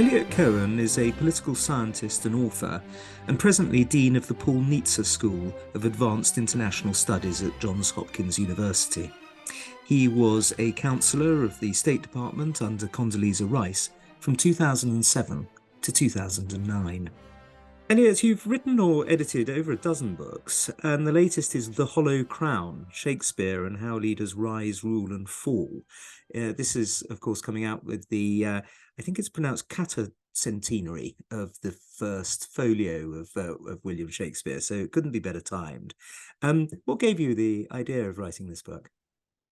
Eliot Cohen is a political scientist and author, and presently Dean of the Paul Nitze School of Advanced International Studies at Johns Hopkins University. He was a counsellor of the State Department under Condoleezza Rice from 2007 to 2009. Eliot, you've written or edited over a dozen books, and the latest is The Hollow Crown, Shakespeare and How Leaders Rise, Rule and Fall. This is, of course, coming out with the, I think it's pronounced centenary of the first folio of William Shakespeare, so it couldn't be better timed. What gave you the idea of writing this book?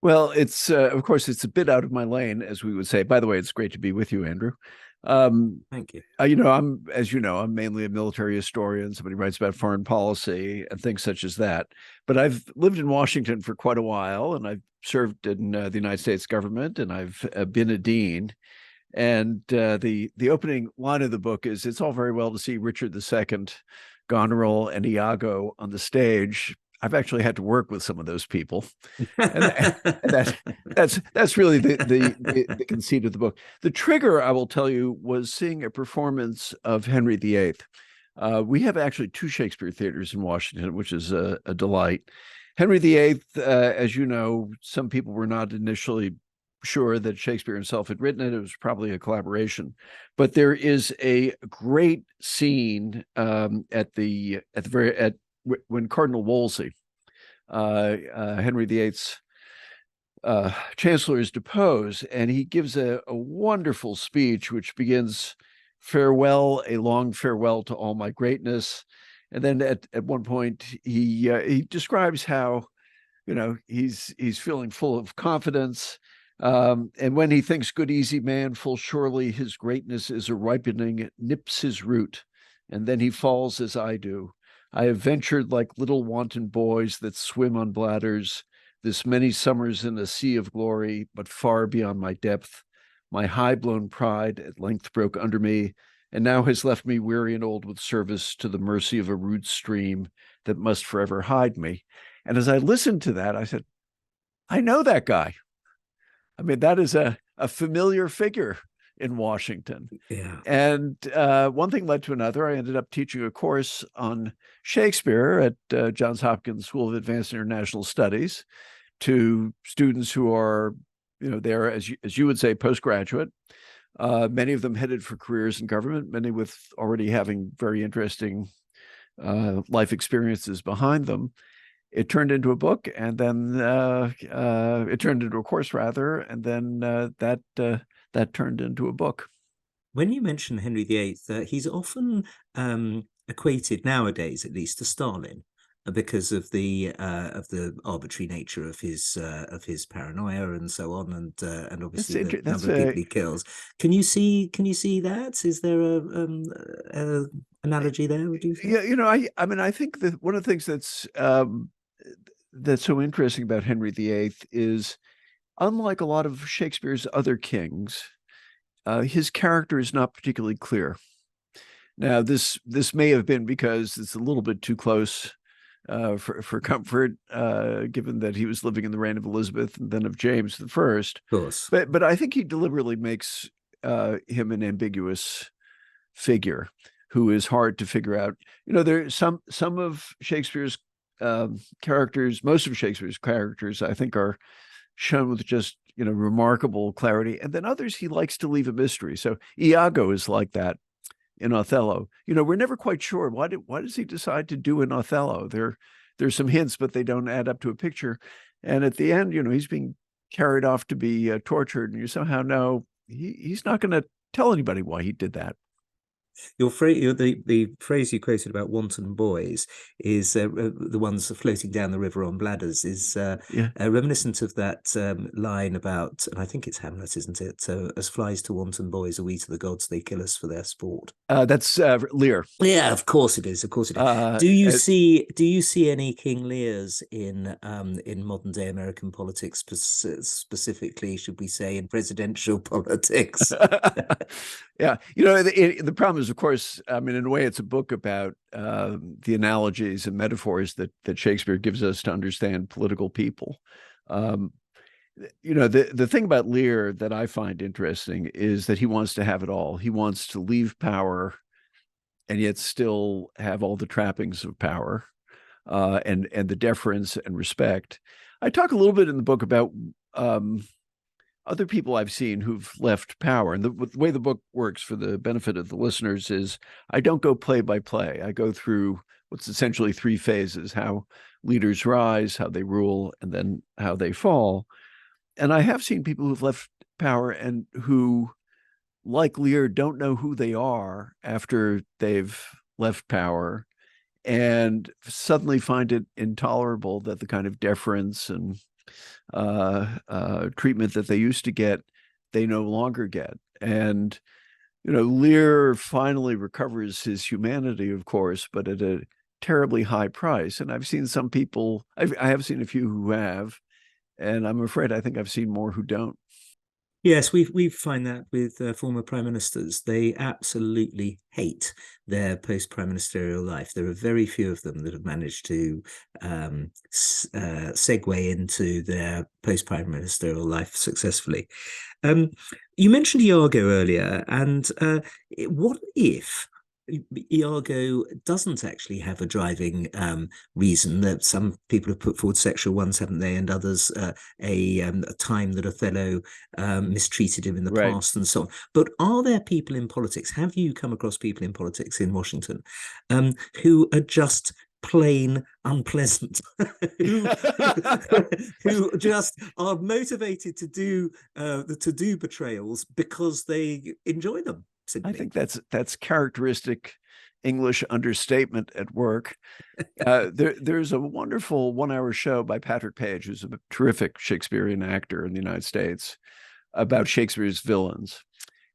Well, it's of course, it's a bit out of my lane, as we would say. By the way, it's great to be with you, Andrew. Thank you. I'm mainly a military historian. Somebody writes about foreign policy and things such as that. But I've lived in Washington for quite a while, and I've served in the United States government, and I've been a dean. And the opening line of the book is, "It's all very well to see Richard II, Goneril, and Iago on the stage. I've actually had to work with some of those people," and that's really the conceit of the book. The trigger, I will tell you, was seeing a performance of Henry VIII. We have actually two Shakespeare theaters in Washington, which is a delight. Henry VIII, as you know, some people were not initially sure that Shakespeare himself had written it. It was probably a collaboration, but there is a great scene when Cardinal Wolsey, Henry VIII's chancellor, is deposed, and he gives a wonderful speech which begins, "Farewell, a long farewell to all my greatness." And then at one point he describes how, he's feeling full of confidence. And when he thinks, "Good easy man, full surely his greatness is a ripening, nips his root, and then he falls as I do. I have ventured like little wanton boys that swim on bladders, this many summers in a sea of glory, but far beyond my depth. My high-blown pride at length broke under me, and now has left me weary and old with service to the mercy of a rude stream that must forever hide me." And as I listened to that, I said, I know that guy. I mean, that is a familiar figure in Washington. Yeah. And one thing led to another. I ended up teaching a course on Shakespeare at Johns Hopkins School of Advanced International Studies to students who are, there, as you would say, postgraduate. Many of them headed for careers in government, many with already having very interesting life experiences behind them. It turned into a book, and then it turned into a course, rather, and then that turned into a book. When you mention Henry VIII, he's often equated nowadays, at least, to Stalin, because of the arbitrary nature of his paranoia and so on, and obviously the number of people he kills. Can you see that? Is there a analogy there? Would you think? Yeah, I think that one of the things that's so interesting about Henry VIII is, unlike a lot of Shakespeare's other kings, his character is not particularly clear. Now, this may have been because it's a little bit too close for comfort, given that he was living in the reign of Elizabeth and then of James I. Of course. But I think he deliberately makes him an ambiguous figure who is hard to figure out. There's some of Shakespeare's characters, most of Shakespeare's characters, I think, are shown with just remarkable clarity, and then others he likes to leave a mystery. So Iago is like that in Othello. We're never quite sure why does he decide to do in Othello. There's some hints, but they don't add up to a picture. And at the end, he's being carried off to be tortured, and you somehow know he's not going to tell anybody why he did that. The phrase you quoted about wanton boys is the ones floating down the river on bladders is reminiscent of that line about, and I think it's Hamlet, isn't it? "As flies to wanton boys are we to the gods, they kill us for their sport." That's Lear. Yeah, of course it is. Of course it is. Do you see any King Lears in modern day American politics, specifically, should we say, in presidential politics? Yeah, the problem is, of course, in a way, it's a book about the analogies and metaphors that Shakespeare gives us to understand political people. The thing about Lear that I find interesting is that he wants to have it all. He wants to leave power and yet still have all the trappings of power, and the deference and respect. I talk a little bit in the book about other people I've seen who've left power. And the way the book works, for the benefit of the listeners, is I don't go play by play. I go through what's essentially three phases: how leaders rise, how they rule, and then how they fall. And I have seen people who've left power and who, like Lear, don't know who they are after they've left power, and suddenly find it intolerable that the kind of deference and treatment that they used to get, they no longer get. And, Lear finally recovers his humanity, of course, but at a terribly high price. And I've seen some people, I have seen a few who have, and I'm afraid I think I've seen more who don't. Yes, we find that with former prime ministers. They absolutely hate their post-prime ministerial life. There are very few of them that have managed to segue into their post-prime ministerial life successfully. You mentioned Iago earlier, and what if Iago doesn't actually have a driving reason? That some people have put forward sexual ones, haven't they, and others a time that Othello mistreated him in the Right. past and so on. But are there people in politics? Have you come across people in politics in Washington who are just plain unpleasant, who who just are motivated to do betrayals because they enjoy them? I Simply. think that's characteristic English understatement at work. There's a wonderful 1 hour show by Patrick Page, who's a terrific Shakespearean actor in the United States, about Shakespeare's villains.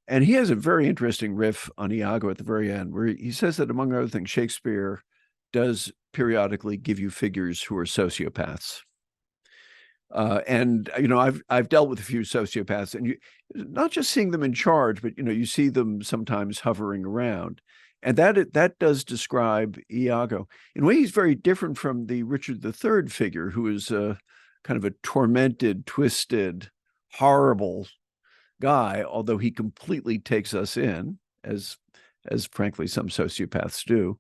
And he has a very interesting riff on Iago at the very end, where he says that, among other things, Shakespeare does periodically give you figures who are sociopaths. And I've dealt with a few sociopaths, and you not just seeing them in charge, but you see them sometimes hovering around, and that does describe Iago. In a way, he's very different from the Richard III figure, who is kind of a tormented, twisted, horrible guy, although he completely takes us in, as frankly some sociopaths do.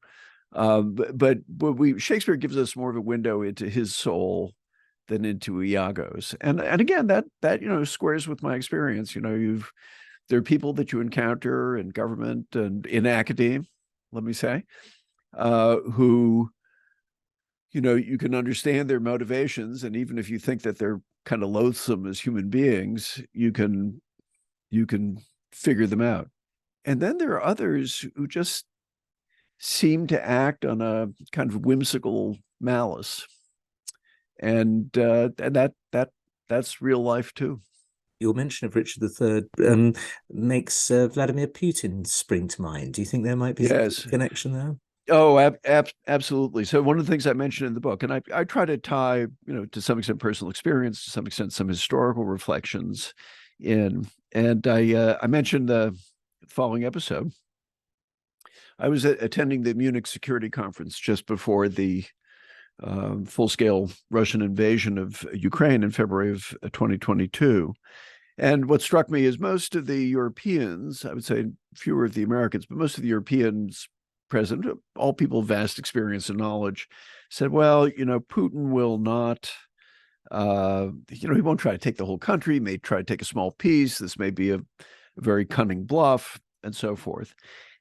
But Shakespeare gives us more of a window into his soul than into Iago's. And again, that squares with my experience. There are people that you encounter in government and in academia, let me say, who you can understand their motivations, and even if you think that they're kind of loathsome as human beings, you can figure them out. And then there are others who just seem to act on a kind of whimsical malice. And that's real life too. Your mention of Richard III makes Vladimir Putin spring to mind. Do you think there might be a connection there? Oh, absolutely. So one of the things I mentioned in the book, and I try to tie, to some extent personal experience, to some extent some historical reflections in. And I mentioned the following episode. I was attending the Munich Security Conference just before the full-scale Russian invasion of Ukraine in February of 2022. And what struck me is most of the Europeans, I would say fewer of the Americans, but most of the Europeans present, all people of vast experience and knowledge, said, well, Putin will not, he won't try to take the whole country, he may try to take a small piece. This may be a very cunning bluff, and so forth.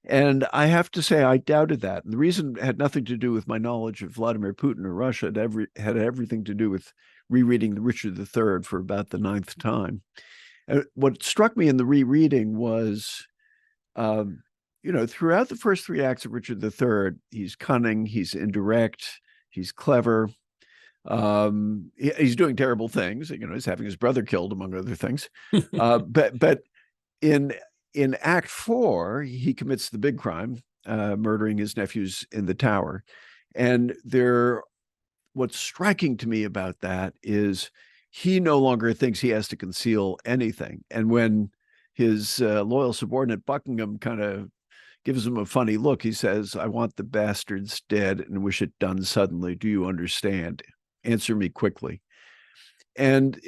And I have to say, I doubted that. And the reason had nothing to do with my knowledge of Vladimir Putin or Russia. It had everything to do with rereading the Richard III for about the 9th time. And what struck me in the rereading was, throughout the first 3 acts of Richard III, he's cunning, he's indirect, he's clever. He's doing terrible things. He's having his brother killed, among other things. But in Act 4, he commits the big crime, murdering his nephews in the tower. And what's striking to me about that is he no longer thinks he has to conceal anything. And when his loyal subordinate Buckingham kind of gives him a funny look, he says, I want the bastards dead and wish it done suddenly. Do you understand? Answer me quickly. and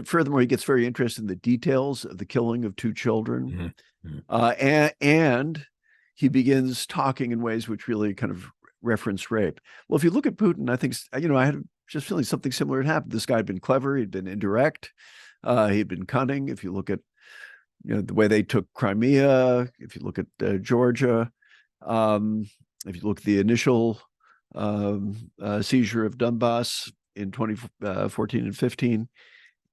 furthermore, he gets very interested in the details of the killing of 2 children. Mm-hmm. And he begins talking in ways which really kind of reference rape. Well, if you look at Putin, I think, I had just feeling something similar had happened. This guy had been clever, he'd been indirect, he'd been cunning. If you look at the way they took Crimea, if you look at Georgia, if you look at the initial seizure of Donbass in 2014 and 15,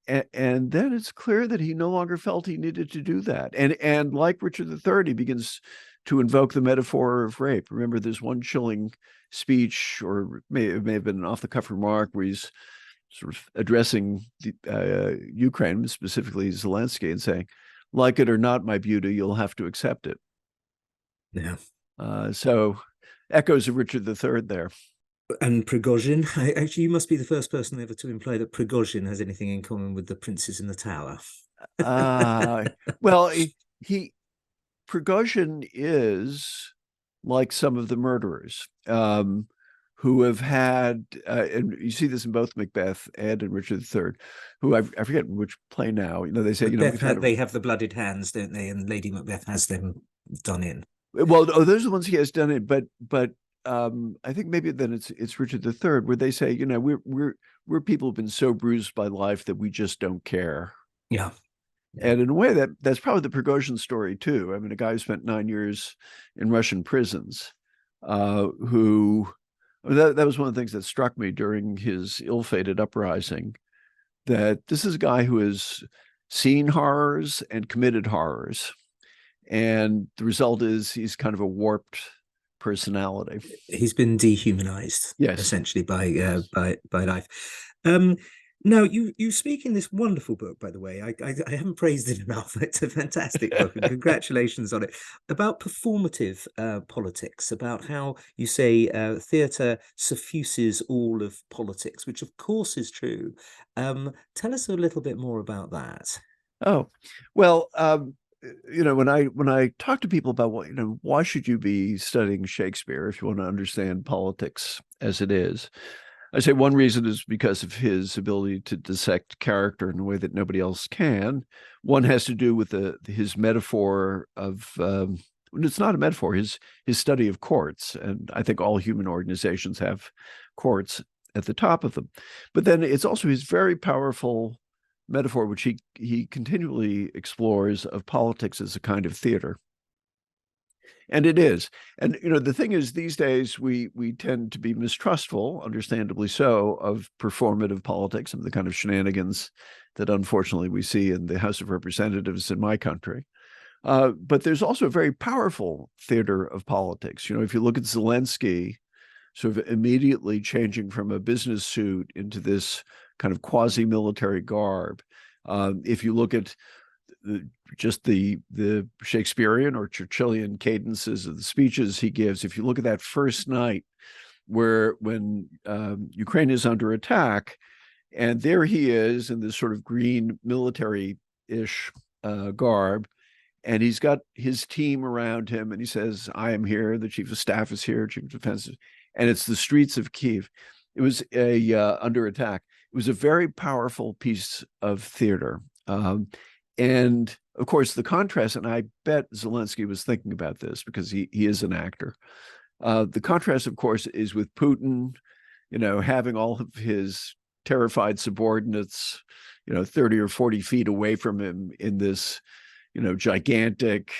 and then it's clear that he no longer felt he needed to do that. And like Richard III, he begins to invoke the metaphor of rape. Remember, there's one chilling speech, or it may have been an off-the-cuff remark, where he's sort of addressing Ukraine, specifically Zelensky, and saying, "Like it or not, my beauty, you'll have to accept it." Yeah. So echoes of Richard III there. And Prigozhin, actually, you must be the first person ever to imply that Prigozhin has anything in common with the princes in the tower. Well, Prigozhin is like some of the murderers who have had, and you see this in both Macbeth and in Richard III, who I forget which play now. They say, Macbeth, they have the blooded hands, don't they? And Lady Macbeth has them done in. Well, those are the ones he has done it, but I think maybe then it's Richard III, where they say, we're people who've been so bruised by life that we just don't care. Yeah. And in a way, that's probably the Prigozhin story too. I mean, a guy who spent 9 years in Russian prisons, who that was one of the things that struck me during his ill-fated uprising, that this is a guy who has seen horrors and committed horrors. And the result is he's kind of a warped personality. He's been dehumanized, yes, essentially by life. Now, you speak in this wonderful book, by the way. I haven't praised it enough. It's a fantastic book, and congratulations on it. About performative politics, about how you say theatre suffuses all of politics, which of course is true. Tell us a little bit more about that. Oh, well, when I talk to people about why should you be studying Shakespeare if you want to understand politics as it is, I say one reason is because of his ability to dissect character in a way that nobody else can. One has to do with his metaphor of it's not a metaphor, his study of courts, and I think all human organizations have courts at the top of them. But then it's also his very powerful metaphor, which he continually explores, of politics as a kind of theater. And it is. And, the thing is, these days, we tend to be mistrustful, understandably so, of performative politics and the kind of shenanigans that unfortunately we see in the House of Representatives in my country. But there's also a very powerful theater of politics. If you look at Zelensky sort of immediately changing from a business suit into this kind of quasi-military garb, if you look at just the Shakespearean or Churchillian cadences of the speeches he gives, if you look at that first night when Ukraine is under attack, and there he is in this sort of green military-ish garb, and he's got his team around him, and he says, "I am here, the chief of staff is here, chief of defense," and it's the streets of Kiev. It was under attack. It was a very powerful piece of theater. And of course, the contrast, and I bet Zelensky was thinking about this because he is an actor. The contrast, of course, is with Putin, having all of his terrified subordinates, 30 or 40 feet away from him in this, gigantic,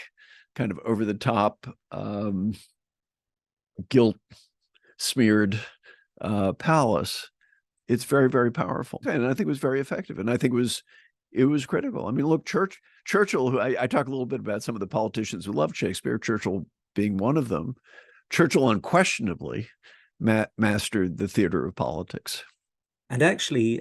kind of over-the-top, guilt-smeared palace. It's very, very powerful. And I think it was very effective. And I think it was critical. I mean, look, Churchill, who I talk a little bit about some of the politicians who loved Shakespeare, Churchill being one of them. Churchill unquestionably mastered the theater of politics. And actually,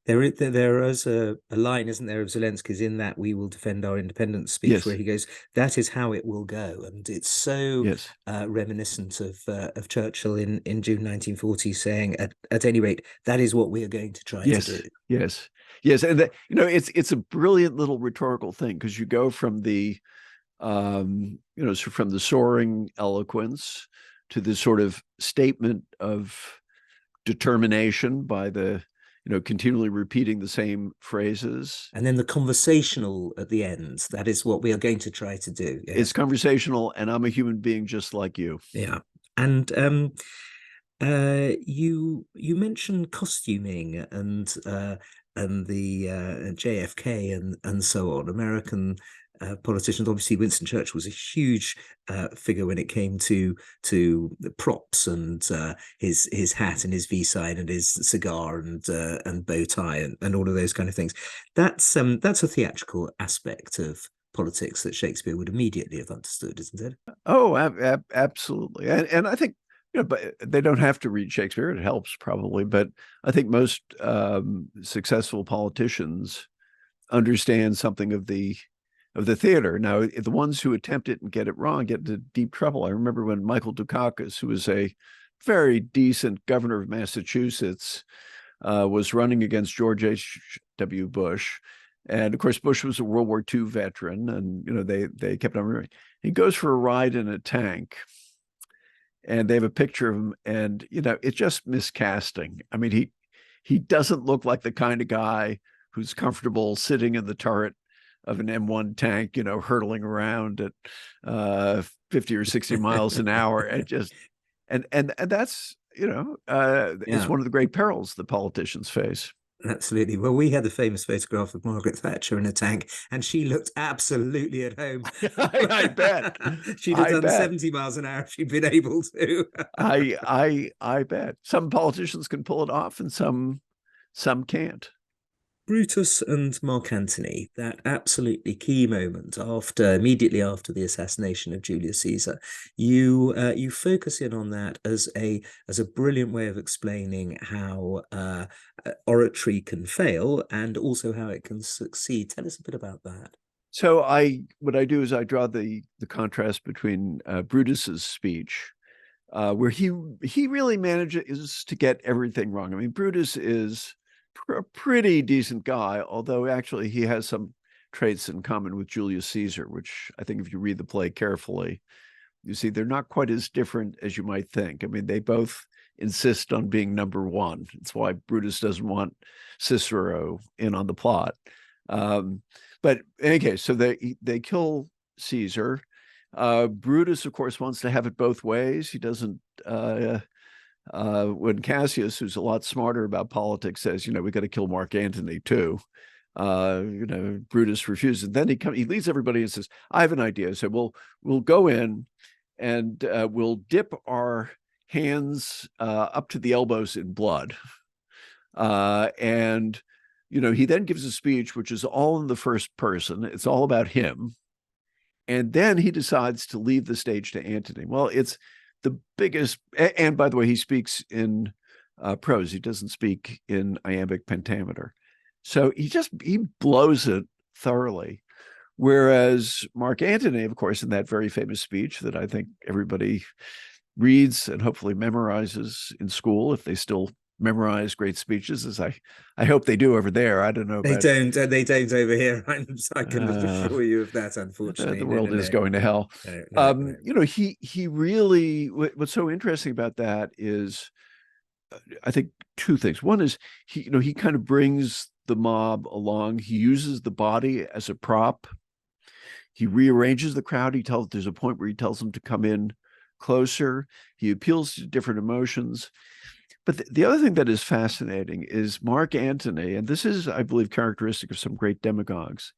there is a line, isn't there, of Zelensky's in that "We will defend our independence" speech, yes, where he goes, "That is how it will go," and it's so yes, reminiscent of Churchill in June 1940 saying, "At any rate, that is what we are going to try yes, to do." Yes, and it's a brilliant little rhetorical thing, because you go from the from the soaring eloquence to this sort of statement of determination by the continually repeating the same phrases. And then the conversational at the end. That is what we are going to try to do. Yes. It's conversational, and I'm a human being just like you. Yeah. And you mentioned costuming and the JFK and so on. American politicians. Obviously, Winston Churchill was a huge figure when it came to the props and his hat and his V sign and his cigar and bow tie and all of those kind of things. That's a theatrical aspect of politics that Shakespeare would immediately have understood, isn't it? Oh, absolutely. And I think, but they don't have to read Shakespeare. It helps probably, but I think most successful politicians understand something of the theater. Now, the ones who attempt it and get it wrong get into deep trouble. I remember when Michael Dukakis, who was a very decent governor of Massachusetts, was running against George H.W. Bush. And of course, Bush was a World War II veteran, and they kept on running. He goes for a ride in a tank, and they have a picture of him, and it's just miscasting. I mean, he doesn't look like the kind of guy who's comfortable sitting in the turret of an M1 tank, hurtling around at 50 or 60 miles an hour. And that's it's one of the great perils that politicians face. Absolutely. Well, we had the famous photograph of Margaret Thatcher in a tank, and she looked absolutely at home. I bet. She'd have done 70 miles an hour if she'd been able to. I bet. Some politicians can pull it off, and some can't. Brutus and Mark Antony, that absolutely key moment immediately after the assassination of Julius Caesar, you focus in on that as a brilliant way of explaining how oratory can fail and also how it can succeed. Tell us a bit about that. So what I do is I draw the contrast between Brutus's speech, where he really manages to get everything wrong. I mean, Brutus is a pretty decent guy, although actually he has some traits in common with Julius Caesar, which I think if you read the play carefully, you see they're not quite as different as you might think. I mean, they both insist on being number one. It's why Brutus doesn't want Cicero in on the plot. But in any case, so they kill Caesar. Brutus, of course, wants to have it both ways. He doesn't when Cassius, who's a lot smarter about politics, says, we got to kill Mark Antony too, Brutus refuses. And then he leads everybody and says, I have an idea. So we'll go in and we'll dip our hands up to the elbows in blood. And he then gives a speech, which is all in the first person. It's all about him. And then he decides to leave the stage to Antony. Well, it's the biggest, and by the way, he speaks in prose. He doesn't speak in iambic pentameter. So he blows it thoroughly. Whereas Mark Antony, of course, in that very famous speech that I think everybody reads and hopefully memorizes in school, if they still memorize great speeches, as I hope they do over there. I don't know. They don't over here. I can assure you of that, unfortunately. The world is going to hell. No. He really, what's so interesting about that is, I think two things. One is he kind of brings the mob along. He uses the body as a prop. He rearranges the crowd. There's a point where he tells them to come in closer. He appeals to different emotions. But the other thing that is fascinating is Mark Antony, and this is, I believe, characteristic of some great demagogues.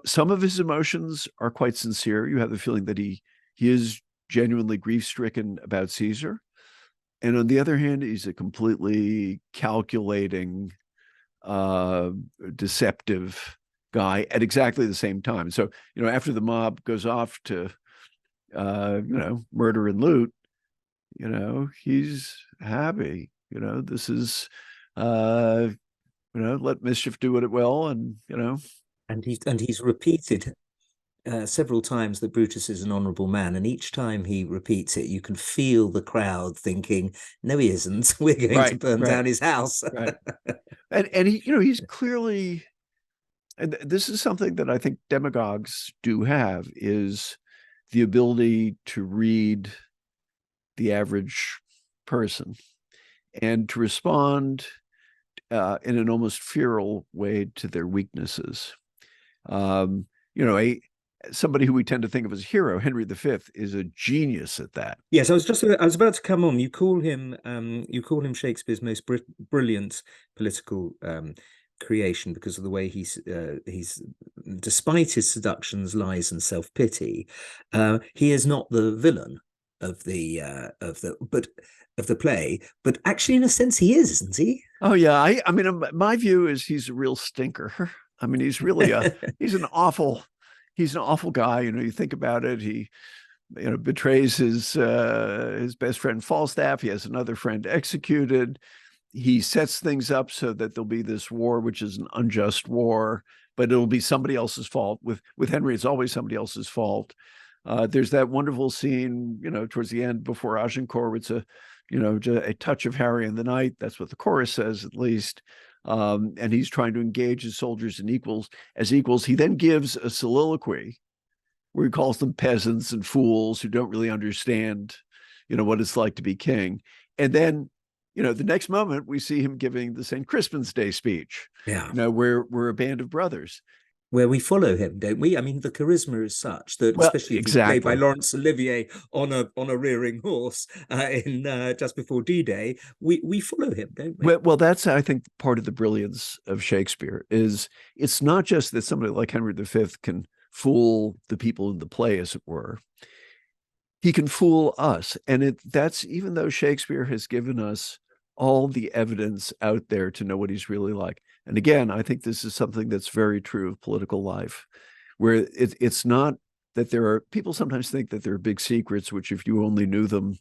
Some of his emotions are quite sincere. You have the feeling that he is genuinely grief-stricken about Caesar. And on the other hand, he's a completely calculating, deceptive guy at exactly the same time. So, after the mob goes off to, murder and loot, he's happy. This is, let mischief do what it will, and And he's repeated several times that Brutus is an honourable man, and each time he repeats it, you can feel the crowd thinking, "No, he isn't. We're going to burn down his house." Right. And he's clearly, and this is something that I think demagogues do have, is the ability to read the average person and to respond in an almost feral way to their weaknesses. Somebody who we tend to think of as a hero, Henry V, is a genius at that. Yes, I was about to come on. You call him Shakespeare's most brilliant political creation because of the way he's despite his seductions, lies, and self-pity, he is not the villain of the play, but actually, in a sense, he is, isn't he? Oh yeah, I mean, my view is he's a real stinker. I mean, he's really he's an awful guy. You think about it, he betrays his best friend Falstaff. He has another friend executed. He sets things up so that there'll be this war, which is an unjust war, but it'll be somebody else's fault. With Henry, it's always somebody else's fault. There's that wonderful scene, towards the end before Agincourt, it's a touch of Harry in the night. That's what the chorus says, at least. And he's trying to engage his soldiers as equals. He then gives a soliloquy where he calls them peasants and fools who don't really understand, what it's like to be king. And then, the next moment we see him giving the St. Crispin's Day speech. Yeah. We're a band of brothers. Where we follow him, don't we? I mean, the charisma is such that, especially if exactly. he's played by Laurence Olivier on a rearing horse in just before D-Day, we follow him, don't we? Well, that's, I think, part of the brilliance of Shakespeare is it's not just that somebody like Henry V can fool the people in the play, as it were. He can fool us, and that's even though Shakespeare has given us all the evidence out there to know what he's really like. And again, I think this is something that's very true of political life, where it's not that there are people sometimes think that there are big secrets, which if you only knew them,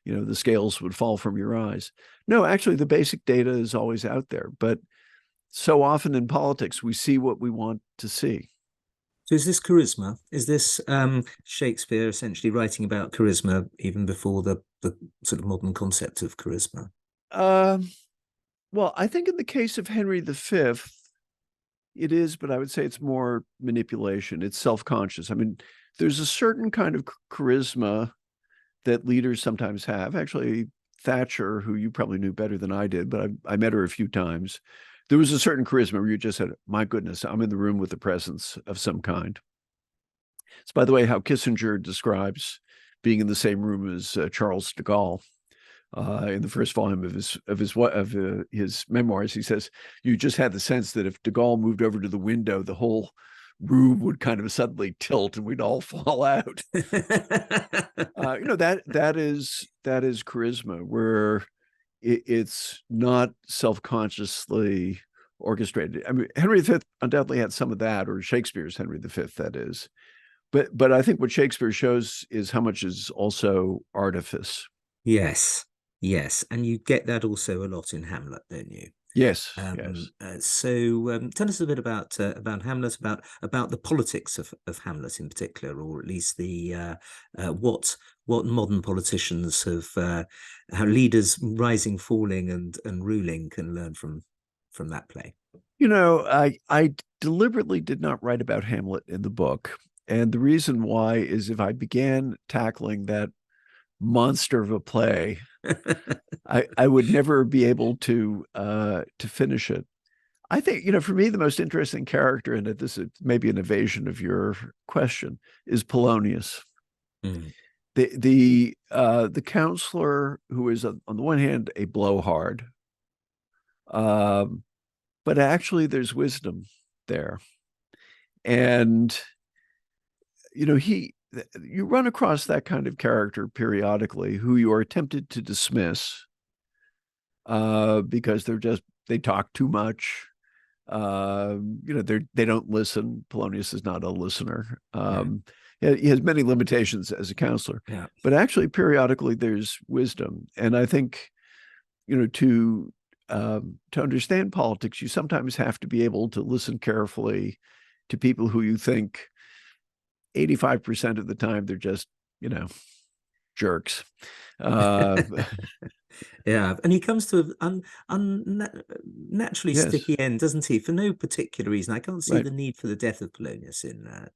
the scales would fall from your eyes. No, actually, the basic data is always out there. But so often in politics, we see what we want to see. So is this charisma? Is this Shakespeare essentially writing about charisma even before the sort of modern concept of charisma? Well, I think in the case of Henry V, it is, but I would say it's more manipulation. It's self-conscious. I mean, there's a certain kind of charisma that leaders sometimes have. Actually, Thatcher, who you probably knew better than I did, but I met her a few times. There was a certain charisma where you just said, my goodness, I'm in the room with a presence of some kind. It's, by the way, how Kissinger describes being in the same room as Charles de Gaulle. In the first volume of his memoirs, he says, you just had the sense that if de Gaulle moved over to the window, the whole room would kind of suddenly tilt and we'd all fall out. That is charisma, where it's not self-consciously orchestrated. I mean, Henry V undoubtedly had some of that, or Shakespeare's Henry V, that is. But I think what Shakespeare shows is how much is also artifice. Yes. And you get that also a lot in Hamlet, don't you? Yes. So tell us a bit about Hamlet, about the politics of Hamlet in particular, or at least the what modern politicians have, how leaders rising, falling, and ruling can learn from that play. I deliberately did not write about Hamlet in the book, and the reason why is if I began tackling that monster of a play, I would never be able to finish it. I think, for me, the most interesting character in it, this is maybe an evasion of your question, is Polonius. Mm. The counselor who is on the one hand a blowhard, but actually there's wisdom there. And, you run across that kind of character periodically who you are tempted to dismiss because they talk too much. They don't listen. Polonius is not a listener. He has many limitations as a counselor, but actually periodically there's wisdom. And I think, to understand politics, you sometimes have to be able to listen carefully to people who you think 85% of the time they're just, jerks. Yeah, and he comes to an naturally sticky end, doesn't he? For no particular reason. I can't see the need for the death of Polonius in that.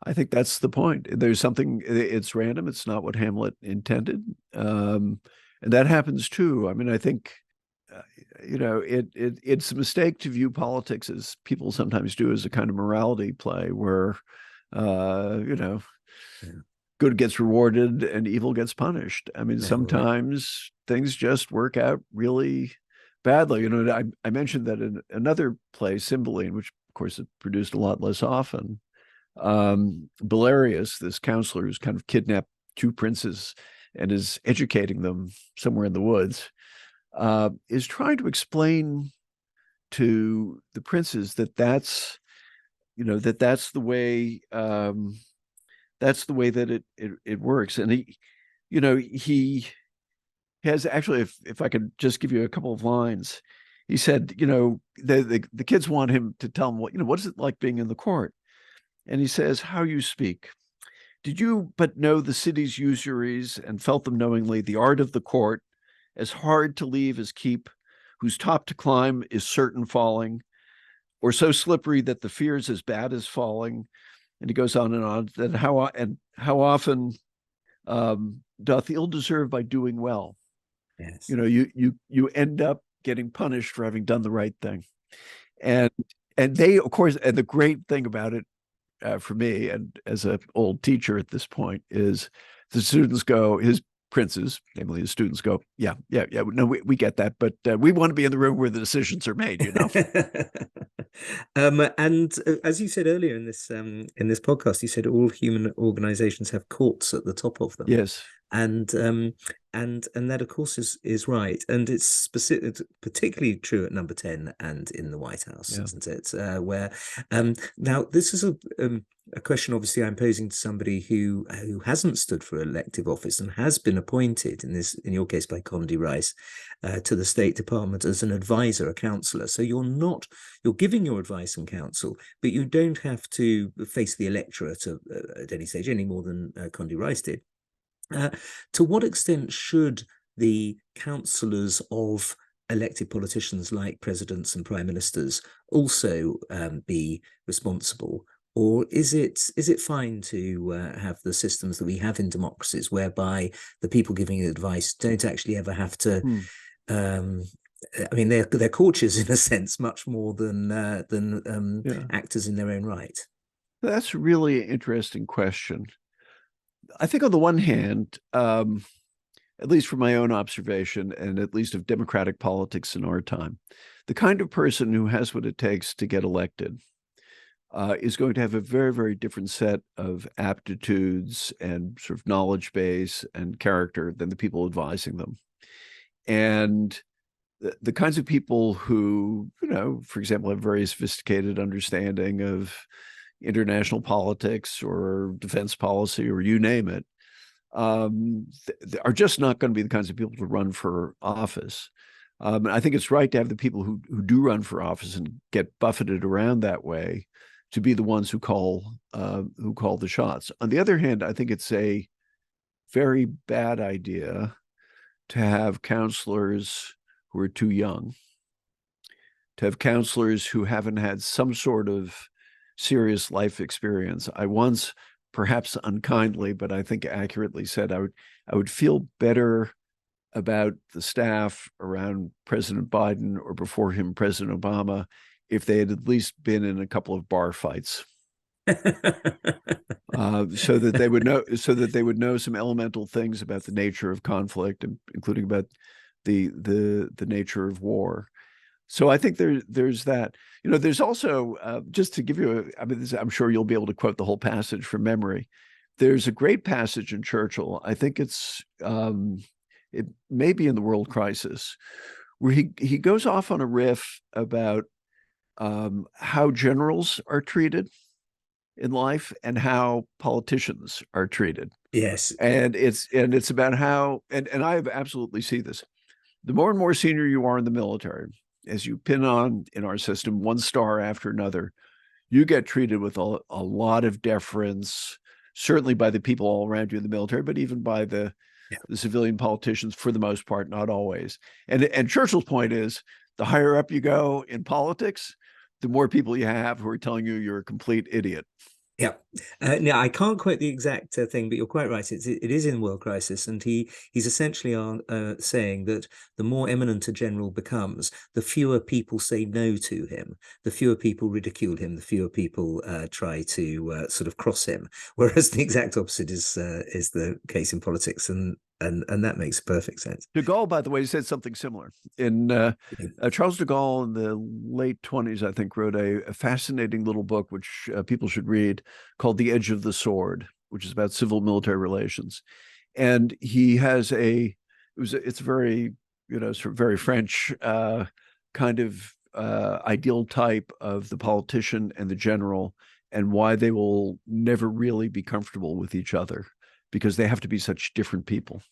I think that's the point. There's something, it's random. It's not what Hamlet intended. And that happens too. I mean, I think it's a mistake to view politics, as people sometimes do, as a kind of morality play where, yeah, good gets rewarded and evil gets punished. I mean, sometimes things just work out really badly. I mentioned that in another play, Cymbeline, which of course it produced a lot less often, Belarius, this counselor who's kind of kidnapped two princes and is educating them somewhere in the woods, is trying to explain to the princes that's the way that it works. And he has actually, if I could just give you a couple of lines, he said, the kids want him to tell them what is it like being in the court? And he says, how you speak. Did you but know the city's usuries and felt them knowingly, the art of the court, as hard to leave as keep, whose top to climb is certain falling, or so slippery that the fear's as bad as falling. And he goes on, that how often doth ill deserve by doing well. Yes. You end up getting punished for having done the right thing. And they, of course, and the great thing about it, for me, and as an old teacher at this point, is the students go, his princes, namely his students go, yeah, no, we get that, but we want to be in the room where the decisions are made, And as you said earlier in this podcast, you said all human organizations have courts at the top of them. Yes. And that of course is right, and it's particularly true at Number 10 and in the White House, isn't it? Where now this is a question obviously I'm posing to somebody who hasn't stood for elective office and has been appointed in your case by Condi Rice to the State Department as an advisor, a counselor. So you're giving your advice and counsel, but you don't have to face the electorate at any stage any more than Condi Rice did. To what extent should the counsellors of elected politicians like presidents and prime ministers also be responsible? Or is it fine to have the systems that we have in democracies whereby the people giving advice don't actually ever have to I mean, they're courtiers in a sense, much more than actors in their own right? That's a really interesting question. I think on the one hand, at least from my own observation, and at least of democratic politics in our time, the kind of person who has what it takes to get elected is going to have a very, very different set of aptitudes and sort of knowledge base and character than the people advising them. And the kinds of people who, for example, have very sophisticated understanding of international politics or defense policy or you name it, are just not going to be the kinds of people to run for office. And I think it's right to have the people who do run for office and get buffeted around that way to be the ones who call the shots. On the other hand, I think it's a very bad idea to have counselors who are too young, to have counselors who haven't had some sort of serious life experience. I once, perhaps unkindly, but I think accurately said I would feel better about the staff around President Biden or before him President Obama if they had at least been in a couple of bar fights. So that they would know some elemental things about the nature of conflict, including about the nature of war. So I think there's that. There's also, just to give you I'm sure you'll be able to quote the whole passage from memory. There's a great passage in Churchill. I think it may be in The World Crisis, where he goes off on a riff about how generals are treated in life and how politicians are treated. Yes. And it's about how, and I absolutely see this. The more and more senior you are in the military, as you pin on in our system one star after another, you get treated with a lot of deference, certainly by the people all around you in the military, but even by the civilian politicians for the most part, not always. And Churchill's point is, the higher up you go in politics, the more people you have who are telling you you're a complete idiot. Yeah, no, I can't quote the exact thing, but you're quite right. It is in World Crisis, and he's essentially saying that the more eminent a general becomes, the fewer people say no to him, the fewer people ridicule him, the fewer people try to sort of cross him. Whereas the exact opposite is the case in politics, and that makes perfect sense. De Gaulle, by the way, said something similar. In Charles de Gaulle in the late 20s, I think, wrote a fascinating little book, which people should read, called The Edge of the Sword, which is about civil military relations. And he has it's very, sort of very French kind of ideal type of the politician and the general, and why they will never really be comfortable with each other because they have to be such different people.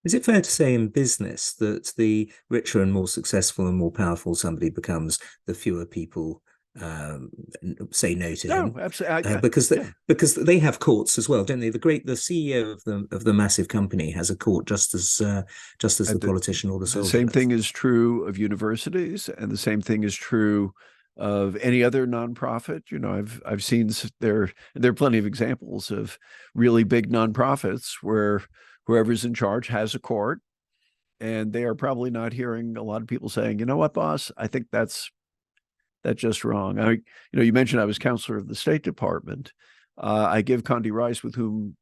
Is it fair to say in business that the richer and more successful and more powerful somebody becomes, the fewer people um, say no to No, him? absolutely. Yeah. Because they have courts as well, don't they? The CEO of the massive company has a court just as the politician or the The soldier same does. thing is true of universities, and the same thing is true of any other nonprofit. I've seen there are plenty of examples of really big nonprofits where whoever's in charge has a court, and they are probably not hearing a lot of people saying, "You know what, boss? I think that's just wrong." You mentioned I was counselor of the State Department. I give Condi Rice, with whom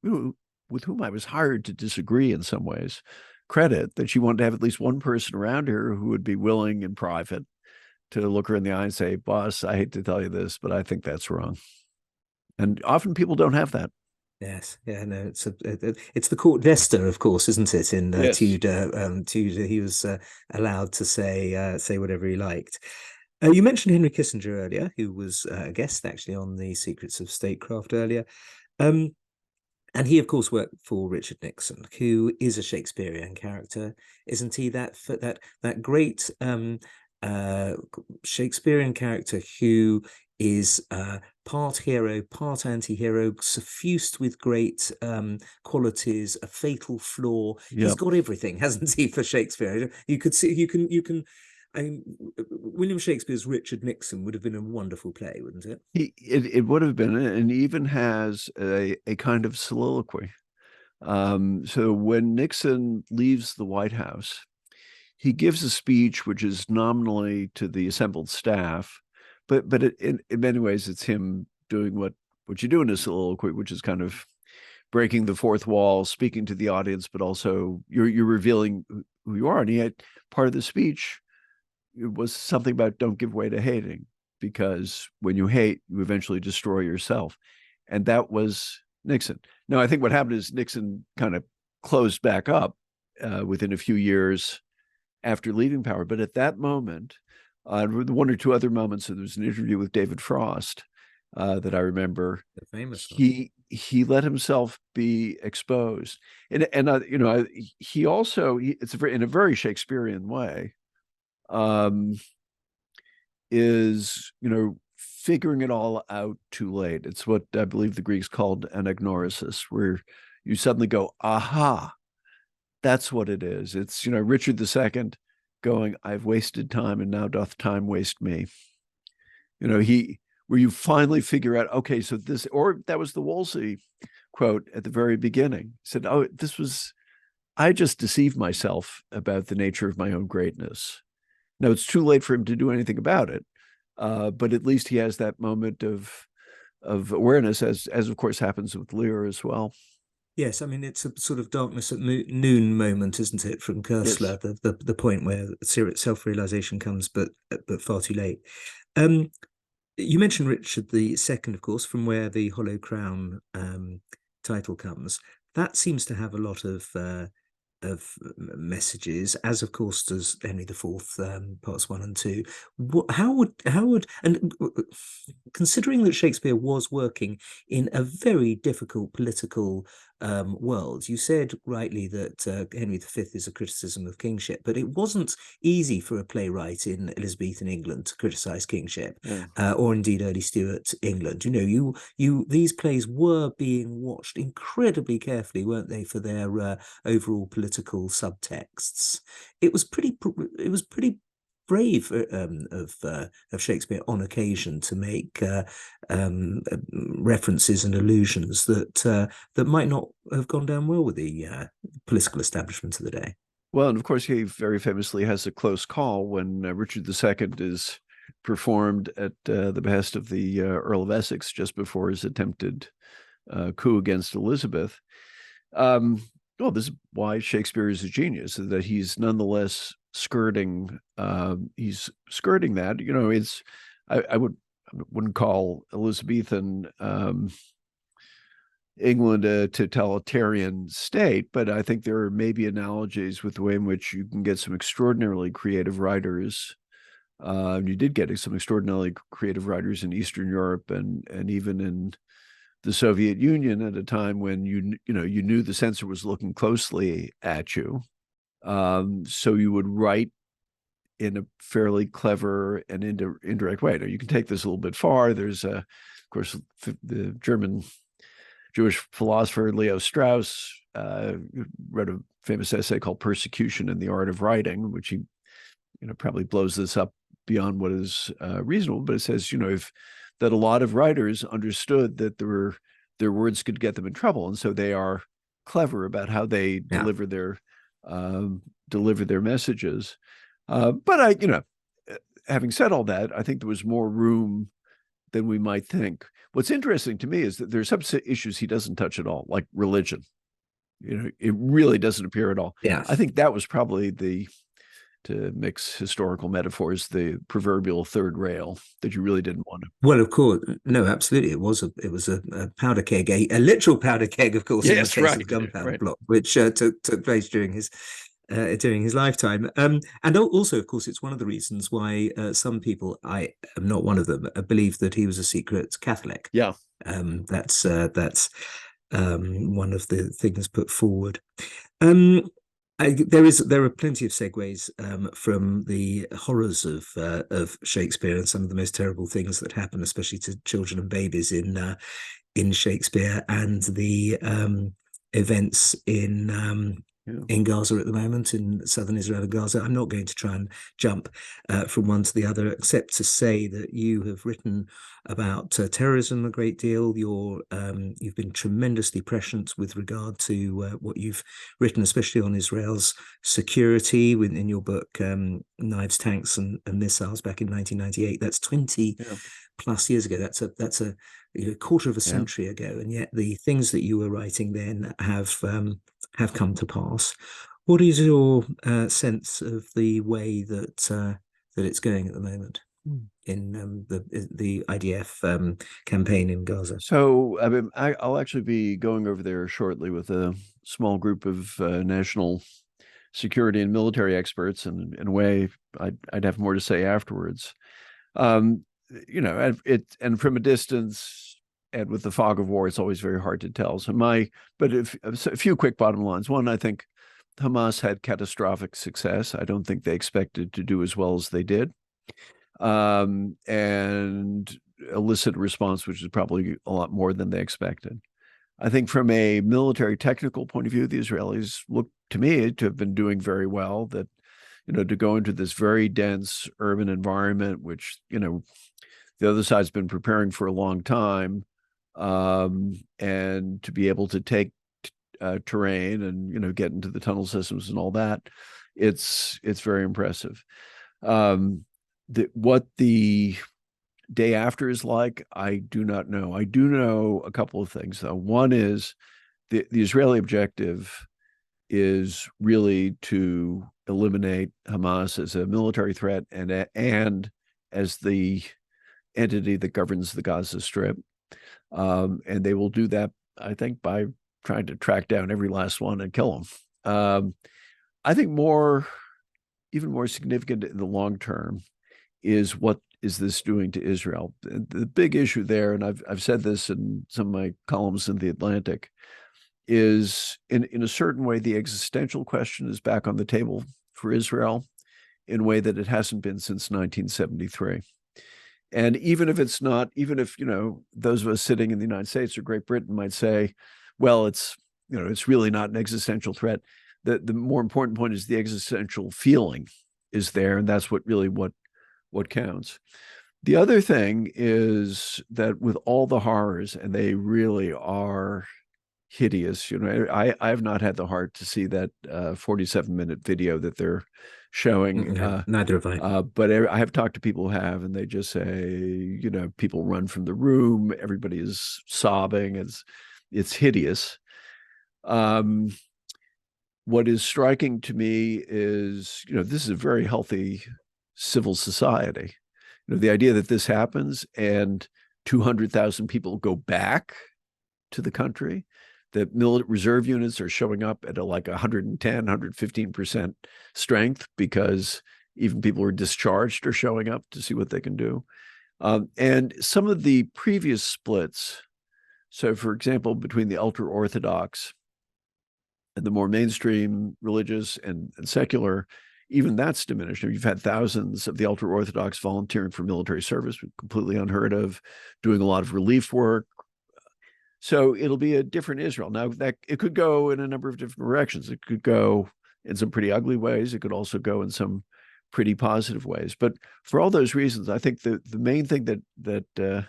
I was hired to disagree in some ways, credit that she wanted to have at least one person around her who would be willing in private to look her in the eye and say, "Boss, I hate to tell you this, but I think that's wrong." And often people don't have that. Yes, yeah, no, it's the court jester, of course, isn't it? In Yes. Tudor, he was allowed to say whatever he liked. You mentioned Henry Kissinger earlier, who was a guest actually on the Secrets of Statecraft earlier. Um, and he, of course, worked for Richard Nixon, who is a Shakespearean character, isn't he? That great uh, Shakespearean character who is part hero, part anti-hero, suffused with great qualities, a fatal flaw. He's Yep. got everything, hasn't he, for Shakespeare? You could see, you can. I mean, William Shakespeare's Richard Nixon would have been a wonderful play, wouldn't it? It would have been, and even has a kind of soliloquy. So when Nixon leaves the White House, he gives a speech which is nominally to the assembled staff, but in many ways it's him doing what you do in a soliloquy, which is kind of breaking the fourth wall, speaking to the audience, but also you're revealing who you are. And he had part of the speech, it was something about don't give way to hating, because when you hate, you eventually destroy yourself. And that was Nixon. Now, I think what happened is Nixon kind of closed back up within a few years after leaving power. But at that moment, one or two other moments, so there was an interview with David Frost that I remember. The famous one. He let himself be exposed, and he also it's in a very Shakespearean way, is figuring it all out too late. It's what I believe the Greeks called anagnorisis, where you suddenly go, aha, that's what it is. It's Richard II going, I've wasted time, and now doth time waste me. Where you finally figure out, okay, so this, or that was the Wolsey quote at the very beginning. He said, oh, I just deceived myself about the nature of my own greatness. Now it's too late for him to do anything about it, but at least he has that moment of awareness, as of course happens with Lear as well. Yes, I mean it's a sort of darkness at noon moment, isn't it, from Yes. Koestler, the point where self-realization comes, but far too late. Um, you mentioned Richard II, of course, from where the Hollow Crown title comes. That seems to have a lot of messages, as of course does Henry IV, parts 1 and 2. And considering that Shakespeare was working in a very difficult political world, you said rightly that Henry V is a criticism of kingship, but it wasn't easy for a playwright in Elizabethan England to criticize kingship, Yeah. or indeed early Stuart England. These plays were being watched incredibly carefully, weren't they, for their overall political subtexts. It was pretty brave of Shakespeare on occasion to make references and allusions that might not have gone down well with the political establishment of the day. Well, and of course, he very famously has a close call when Richard II is performed at the behest of the Earl of Essex just before his attempted coup against Elizabeth. Well, this is why Shakespeare is a genius, is that he's nonetheless skirting. He's skirting that. You know, I wouldn't call Elizabethan England a totalitarian state, but I think there are maybe analogies with the way in which you can get some extraordinarily creative writers. You did get some extraordinarily creative writers in Eastern Europe and even in the Soviet Union at a time when you knew the censor was looking closely at you. So you would write in a fairly clever and indirect way. Now, you can take this a little bit far. There's, of course, the German Jewish philosopher Leo Strauss wrote a famous essay called Persecution and the Art of Writing, which he probably blows this up beyond what is reasonable, but it says, that a lot of writers understood that their words could get them in trouble, and so they are clever about how they deliver their messages. But having said all that, I think there was more room than we might think. What's interesting to me is that there's some issues he doesn't touch at all, like religion. It really doesn't appear at all. Yeah, I think that was probably to mix historical metaphors, the proverbial third rail that you really didn't want to. Well, of course, no, absolutely. It was a powder keg, a literal powder keg, of course, in the case of gunpowder plot, which took place during his lifetime. And also, of course, it's one of the reasons why some people, I am not one of them, believe that he was a secret Catholic. Yeah, that's one of the things put forward. There are plenty of segues from the horrors of Shakespeare and some of the most terrible things that happen, especially to children and babies in Shakespeare, and the events in Gaza at the moment, in southern Israel and Gaza. I'm not going to try and jump from one to the other, except to say that you have written about terrorism a great deal. You've been tremendously prescient with regard to what you've written, especially on Israel's security in your book, Knives, Tanks and Missiles, back in 1998. That's 20 plus years ago. That's a quarter of a century ago, and yet the things that you were writing then have come to pass. What is your sense of the way that it's going at the moment in the IDF campaign in Gaza? So I'll actually be going over there shortly with a small group of national security and military experts, and in a way, I'd have more to say afterwards. And from a distance, and with the fog of war, it's always very hard to tell. But a few quick bottom lines. One, I think Hamas had catastrophic success. I don't think they expected to do as well as they did, and elicit a response which is probably a lot more than they expected. I think from a military technical point of view, the Israelis look to me to have been doing very well. That to go into this very dense urban environment, which the other side's been preparing for a long time. And to be able to take terrain and get into the tunnel systems and all that, it's very impressive. What the day after is like, I do not know. I do know a couple of things, though. One is the Israeli objective is really to eliminate Hamas as a military threat and as the entity that governs the Gaza Strip. And they will do that, I think, by trying to track down every last one and kill them. I think even more significant in the long term is what is this doing to Israel? The big issue there, and I've said this in some of my columns in The Atlantic, is in a certain way, the existential question is back on the table for Israel in a way that it hasn't been since 1973. And even if those of us sitting in the United States or Great Britain might say, well, it's really not an existential threat. The more important point is the existential feeling is there, and that's what counts. The other thing is that with all the horrors, and they really are hideous. I have not had the heart to see that 47-minute video that they're showing. Neither have I. But I have talked to people who have, and they just say, people run from the room. Everybody is sobbing. It's hideous. What is striking to me is, this is a very healthy civil society. The idea that this happens and 200,000 people go back to the country, that military reserve units are showing up at like 110, 115% strength because even people who are discharged are showing up to see what they can do. And some of the previous splits, so for example, between the ultra-Orthodox and the more mainstream religious and secular, even that's diminished. You've had thousands of the ultra-Orthodox volunteering for military service, completely unheard of, doing a lot of relief work. So it'll be a different Israel. Now, that it could go in a number of different directions. It could go in some pretty ugly ways. It could also go in some pretty positive ways. But for all those reasons, I think the main thing that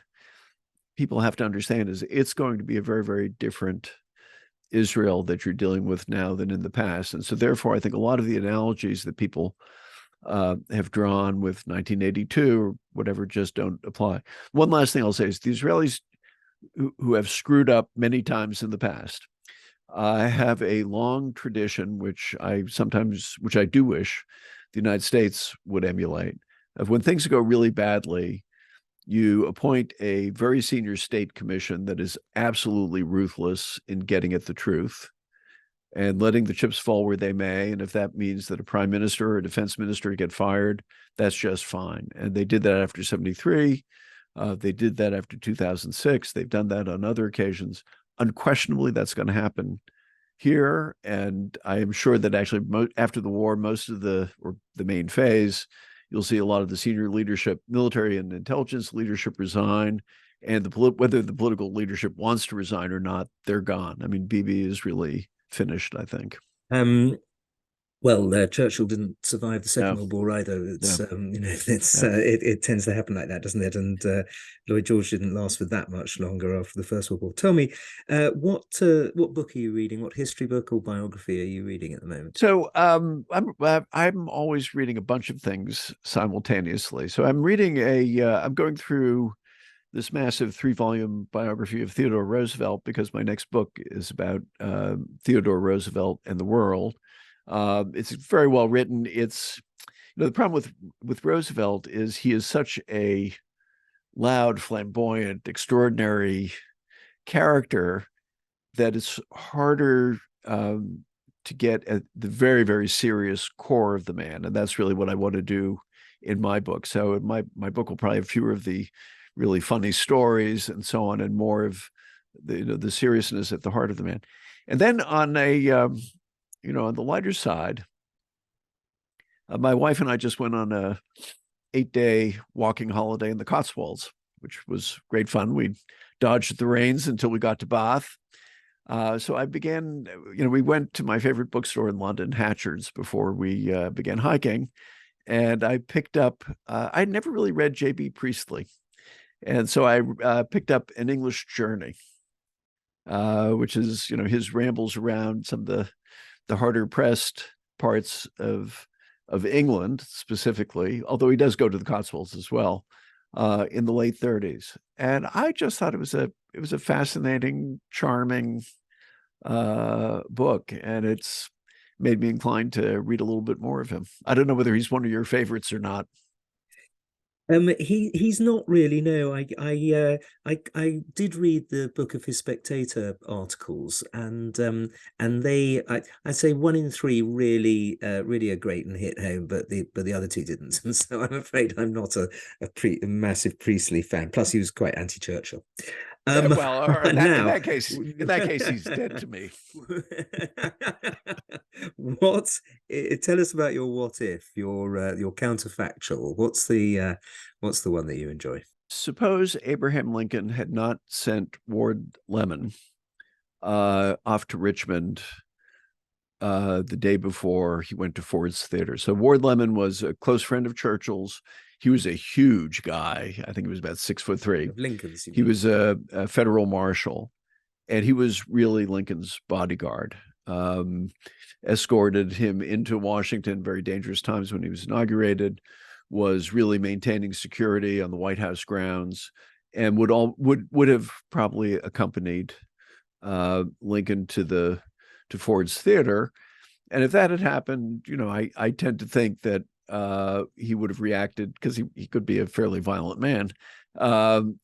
people have to understand is it's going to be a very, very different Israel that you're dealing with now than in the past. And so therefore, I think a lot of the analogies that people have drawn with 1982 or whatever just don't apply. One last thing I'll say is the Israelis who have screwed up many times in the past have a long tradition, which I do wish the United States would emulate, of when things go really badly, you appoint a very senior state commission that is absolutely ruthless in getting at the truth and letting the chips fall where they may. And if that means that a prime minister or a defense minister get fired, that's just fine. And they did that after 73. They did that after 2006. They've done that on other occasions. Unquestionably, that's going to happen here. And I am sure that actually after the war, most of the main phase, you'll see a lot of the senior leadership, military and intelligence leadership resign. And whether the political leadership wants to resign or not, they're gone. I mean, Bibi is really finished, I think. Well, Churchill didn't survive the Second World War either. It's it tends to happen like that, doesn't it? And Lloyd George didn't last for that much longer after the First World War. Tell me, what book are you reading? What history book or biography are you reading at the moment? So I'm always reading a bunch of things simultaneously. So I'm reading I'm going through this massive 3-volume biography of Theodore Roosevelt because my next book is about Theodore Roosevelt and the world. It's very well written. It's, the problem with Roosevelt is he is such a loud, flamboyant, extraordinary character that it's harder to get at the very, very serious core of the man. And that's really what I want to do in my book. So my book will probably have fewer of the really funny stories and so on, and more of the seriousness at the heart of the man. And then on on the lighter side, my wife and I just went on a 8-day walking holiday in the Cotswolds, which was great fun. We dodged the rains until we got to Bath. So I began, we went to my favorite bookstore in London, Hatchard's, before we began hiking. And I picked up, I'd never really read J.B. Priestley. And so I picked up An English Journey, which is, his rambles around some of the harder pressed parts of England specifically, although he does go to the Cotswolds as well, in the late 30s. And I just thought it was a fascinating, charming book, and it's made me inclined to read a little bit more of him. I don't know whether he's one of your favorites or not. He's not really. No, I did read the Book of his Spectator articles, and I'd say 1 in 3 really are great and hit home, but the other 2 didn't, and so I'm afraid I'm not a massive Priestley fan. Plus, he was quite anti-Churchill. Well, in that case, he's dead to me. Tell us about your what if, your counterfactual. What's the one that you enjoy? Suppose Abraham Lincoln had not sent Ward Lemon off to Richmond the day before he went to Ford's Theater. So Ward Lemon was a close friend of Churchill's. He was a huge guy. I think he was about 6'3". Of Lincoln's. He was a federal marshal, and he was really Lincoln's bodyguard. Escorted him into Washington, very dangerous times when he was inaugurated, was really maintaining security on the White House grounds, and would have probably accompanied Lincoln to Ford's Theater. And if that had happened, I tend to think that he would have reacted, because he could be a fairly violent man.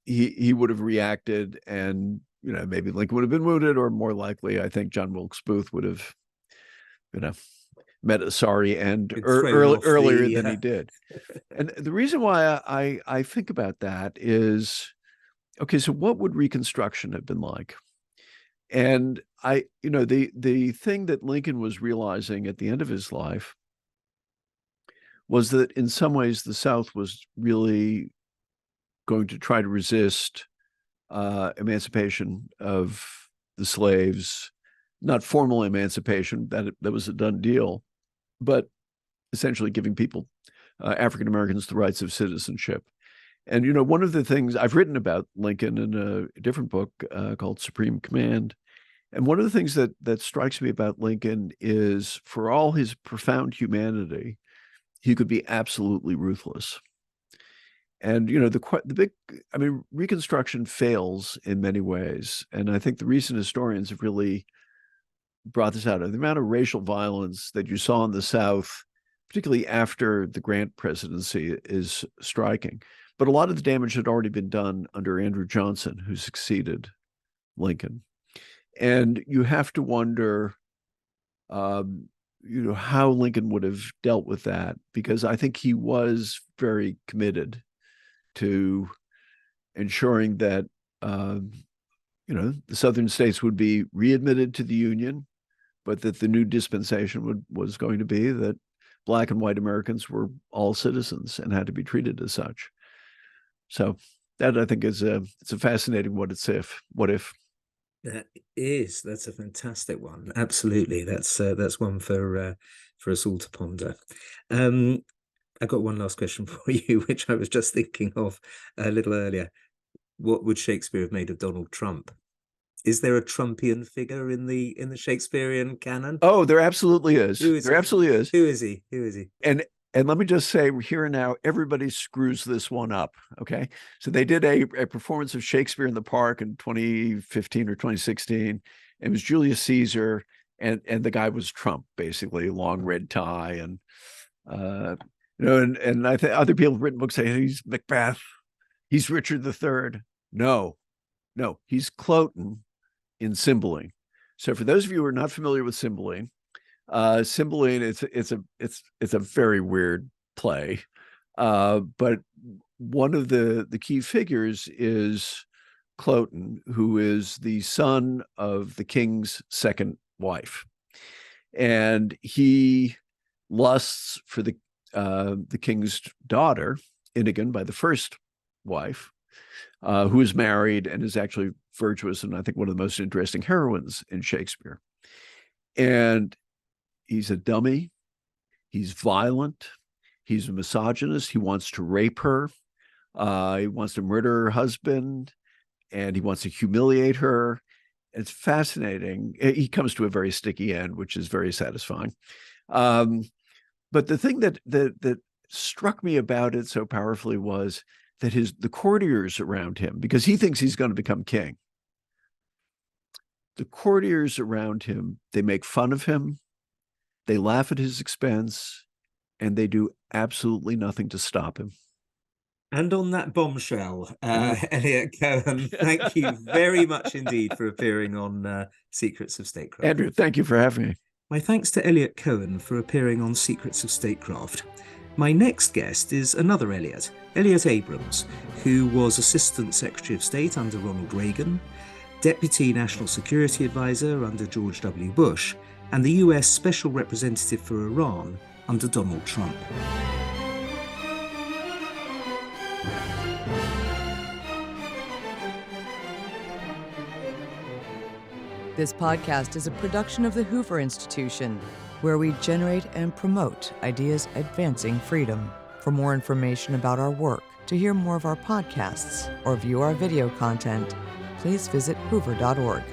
He would have reacted, and maybe Lincoln would have been wounded, or more likely, I think John Wilkes Booth would have, met a sorry end earlier than he did. And the reason why I think about that is, okay, so what would Reconstruction have been like? And the thing that Lincoln was realizing at the end of his life was that in some ways the South was really going to try to resist emancipation of the slaves, not formal emancipation, that was a done deal, but essentially giving people, African Americans, the rights of citizenship. And, one of the things I've written about Lincoln in a different book called Supreme Command. And one of the things that strikes me about Lincoln is, for all his profound humanity, he could be absolutely ruthless. And, Reconstruction fails in many ways. And I think the recent historians have really brought this out. The amount of racial violence that you saw in the South, particularly after the Grant presidency, is striking. But a lot of the damage had already been done under Andrew Johnson, who succeeded Lincoln. And you have to wonder, how Lincoln would have dealt with that, because I think he was very committed to ensuring that, the Southern states would be readmitted to the Union, but that the new dispensation was going to be that Black and white Americans were all citizens and had to be treated as such. So that, I think, it's a fascinating what if. That's a fantastic one. Absolutely. That's one for us all to ponder. I got one last question for you, which I was just thinking of a little earlier. What would Shakespeare have made of Donald Trump? Is there a Trumpian figure in the Shakespearean canon? Oh, there absolutely is. There absolutely is. Who is he? And let me just say here and now, everybody screws this one up, okay? So they did a performance of Shakespeare in the Park in 2015 or 2016. It was Julius Caesar, and the guy was Trump, basically, long red tie. And, and I think other people have written books saying he's Macbeth, he's Richard III. No, he's Cloten in Cymbeline. So for those of you who are not familiar with Cymbeline, Cymbeline, it's a very weird play, but one of the key figures is Cloten, who is the son of the king's second wife, and he lusts for the king's daughter, Inigen, by the first wife, who is married and is actually virtuous, and I think one of the most interesting heroines in Shakespeare. And he's a dummy. He's violent. He's a misogynist. He wants to rape her. He wants to murder her husband, and he wants to humiliate her. It's fascinating. He comes to a very sticky end, which is very satisfying. But the thing that struck me about it so powerfully was that the courtiers around him, because he thinks he's going to become king, the courtiers around him, they make fun of him, they laugh at his expense, and they do absolutely nothing to stop him. And on that bombshell, Eliot Cohen, thank you very much indeed for appearing on Secrets of Statecraft. Andrew, thank you for having me. My thanks to Eliot Cohen for appearing on Secrets of Statecraft. My next guest is another Eliot, Elliot Abrams, who was Assistant Secretary of State under Ronald Reagan, Deputy National Security Advisor under George W. Bush, and the US Special Representative for Iran under Donald Trump. This podcast is a production of the Hoover Institution, where we generate and promote ideas advancing freedom. For more information about our work, to hear more of our podcasts, or view our video content, please visit hoover.org.